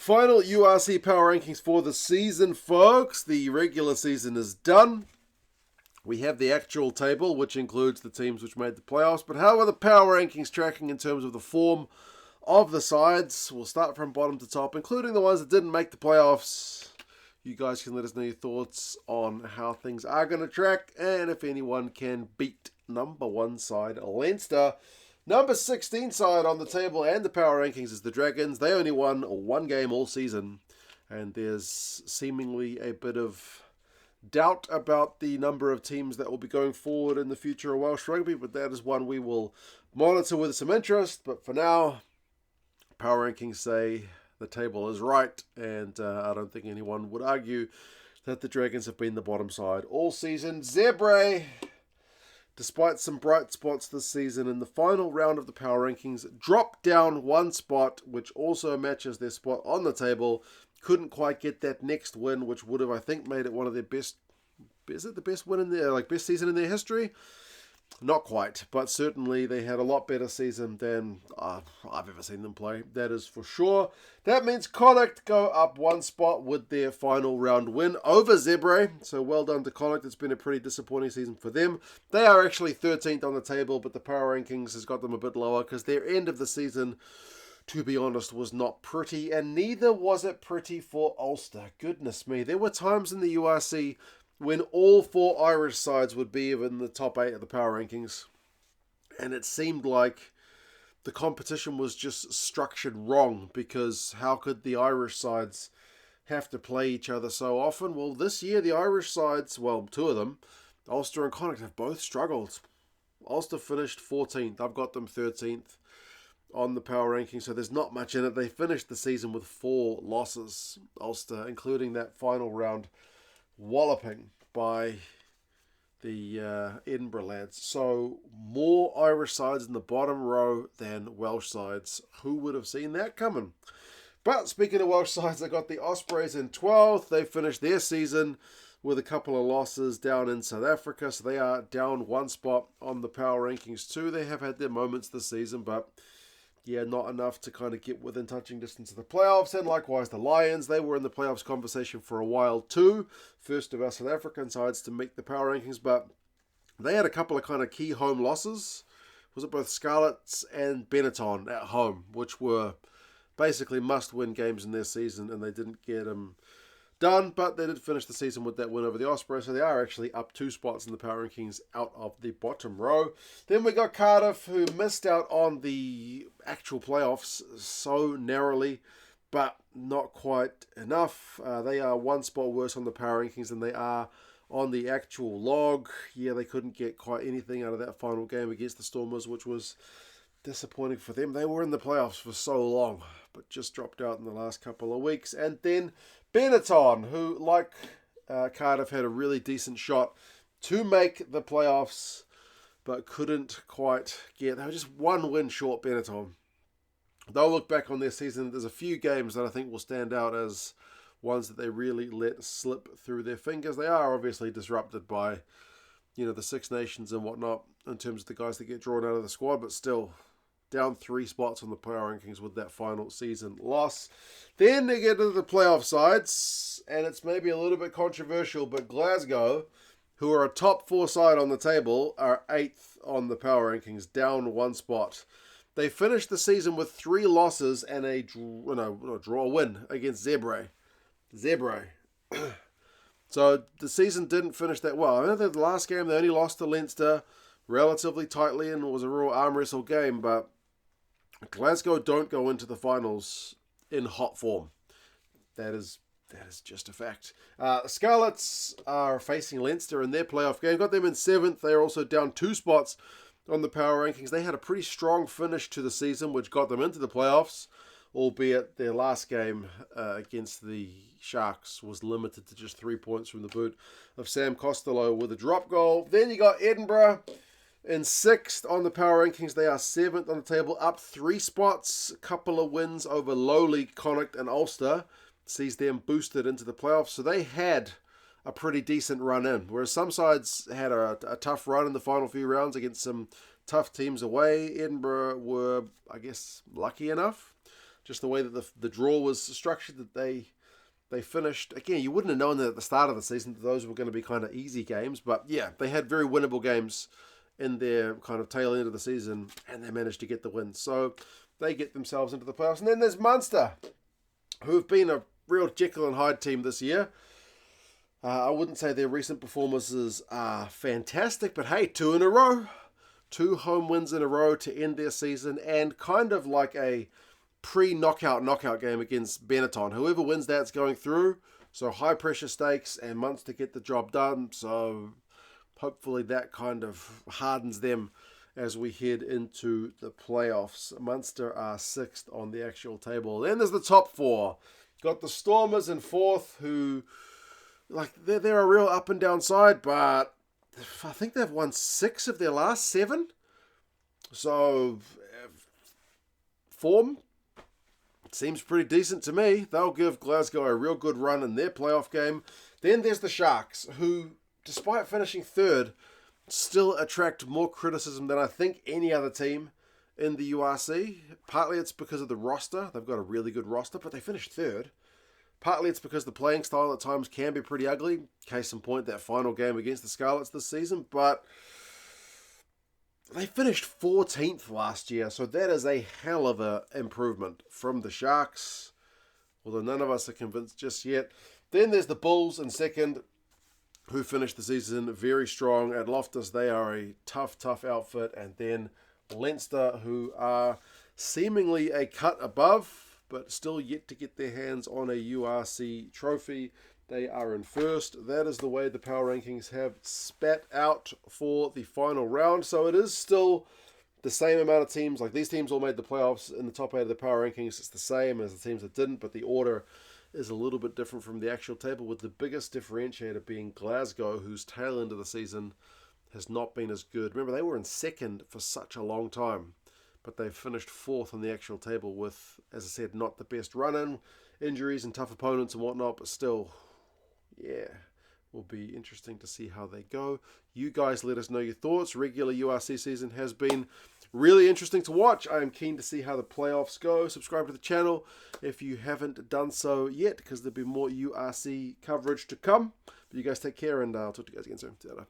Final URC power rankings for the season, folks. The regular season is done. We have the actual table, which includes the teams which made the playoffs. But how are the power rankings tracking in terms of the form of the sides? We'll start from bottom to top, including the ones that didn't make the playoffs. You guys can let us know your thoughts on how things are going to track and if anyone can beat number 1 side, Leinster. Number 16 side on the table and the power rankings is the Dragons. They only won 1 game all season, and there's seemingly a bit of doubt about the number of teams that will be going forward in the future of Welsh rugby, but that is one we will monitor with some interest. But for now, power rankings say the table is right, and I don't think anyone would argue that the Dragons have been the bottom side all season. Zebra, despite some bright spots this season, in the final round of the power rankings, dropped down 1 spot, which also matches their spot on the table. Couldn't quite get that next win, which would have, I think, made it one of their best. Is it the best win in their best season in their history? Not quite, but certainly they had a lot better season than I've ever seen them play. That is for sure. That means Connacht go up 1 spot with their final round win over Zebra. So well done to Connacht. It's been a pretty disappointing season for them. They are actually 13th on the table, but the power rankings has got them a bit lower because their end of the season, to be honest, was not pretty, and neither was it pretty for Ulster. Goodness me. There were times in the URC when all 4 Irish sides would be in the top 8 of the power rankings, and it seemed like the competition was just structured wrong, because how could the Irish sides have to play each other so often? Well, this year the Irish sides, well, 2 of them, Ulster and Connacht, have both struggled. Ulster finished 14th. I've got them 13th on the power ranking, so there's not much in it. They finished the season with 4 losses, Ulster, including that final round walloping by the Edinburgh lads. So more Irish sides in the bottom row than Welsh sides. Who would have seen that coming? But speaking of Welsh sides, I got the Ospreys in 12th. They finished their season with a couple of losses down in South Africa, so they are down 1 spot on the power rankings too. They have had their moments this season, but yeah, not enough to kind of get within touching distance of the playoffs. And likewise, the Lions, they were in the playoffs conversation for a while too. First of our South African sides to make the power rankings, but they had a couple of kind of key home losses. Was it both Scarlets and Benetton at home, which were basically must-win games in their season, and they didn't get them done, but they did finish the season with that win over the Ospreys, so they are actually up 2 spots in the power rankings out of the bottom row. Then we got Cardiff, who missed out on the actual playoffs so narrowly, but not quite enough. They are 1 spot worse on the power rankings than they are on the actual log. Yeah, they couldn't get quite anything out of that final game against the Stormers, which was disappointing for them. They were in the playoffs for so long, but just dropped out in the last couple of weeks. And then Benetton, who, like Cardiff, had a really decent shot to make the playoffs, but couldn't quite get. They were just 1 win short, Benetton. They'll look back on their season. There's a few games that I think will stand out as ones that they really let slip through their fingers. They are obviously disrupted by, the Six Nations and whatnot in terms of the guys that get drawn out of the squad, but still down 3 spots on the power rankings with that final season loss. Then they get into the playoff sides, and it's maybe a little bit controversial, but Glasgow, who are a top 4 side on the table, are 8th on the power rankings, down 1 spot. They finished the season with 3 losses and a win against Zebra. So the season didn't finish that well. I know that the last game they only lost to Leinster relatively tightly, and it was a real arm wrestle game, but Glasgow don't go into the finals in hot form. That is just a fact. Scarlets are facing Leinster in their playoff game. Got them in 7th. They're also down 2 spots on the power rankings. They had a pretty strong finish to the season, which got them into the playoffs, albeit their last game against the Sharks was limited to just 3 points from the boot of Sam Costello with a drop goal. Then you got Edinburgh in 6th on the power rankings. They are 7th on the table, up 3 spots. A couple of wins over lowly Connacht and Ulster sees them boosted into the playoffs. So they had a pretty decent run in, whereas some sides had a tough run in the final few rounds against some tough teams away. Edinburgh were, I guess, lucky enough just the way that the draw was structured, that they finished. Again, you wouldn't have known that at the start of the season that those were going to be kind of easy games. But yeah, they had very winnable games in their kind of tail end of the season, and they managed to get the win. So they get themselves into the playoffs. And then there's Munster, who've been a real Jekyll and Hyde team this year. I wouldn't say their recent performances are fantastic, but hey, 2 in a row. 2 home wins in a row to end their season, and kind of like a knockout game against Benetton. Whoever wins that's going through. So high pressure stakes, and Munster get the job done. So hopefully that kind of hardens them as we head into the playoffs. Munster are 6th on the actual table. Then there's the top 4. Got the Stormers in 4th, who, like, they're a real up and down side, but I think they've won 6 of their last 7. So form seems pretty decent to me. They'll give Glasgow a real good run in their playoff game. Then there's the Sharks, who, despite finishing 3rd, still attract more criticism than I think any other team in the URC. Partly it's because of the roster. They've got a really good roster, but they finished 3rd. Partly it's because the playing style at times can be pretty ugly. Case in point, that final game against the Scarlets this season. But they finished 14th last year, so that is a hell of an improvement from the Sharks, although none of us are convinced just yet. Then there's the Bulls in 2nd, who finished the season very strong at Loftus. They are a tough outfit. And then Leinster, who are seemingly a cut above, but still yet to get their hands on a URC trophy. They are in 1st. That is the way the power rankings have spat out for the final round. So it is still the same amount of teams. Like, these teams all made the playoffs in the top 8 of the power rankings. It's the same as the teams that didn't, but the order is a little bit different from the actual table, with the biggest differentiator being Glasgow, whose tail end of the season has not been as good. Remember, they were in 2nd for such a long time, but they've finished 4th on the actual table with, as I said, not the best run-in, injuries and tough opponents and whatnot, but still, yeah, will be interesting to see how they go. You guys let us know your thoughts. Regular URC season has been really interesting to watch. I am keen to see how the playoffs go. Subscribe to the channel if you haven't done so yet, because there'll be more URC coverage to come. But you guys take care, and I'll talk to you guys again soon. See you later.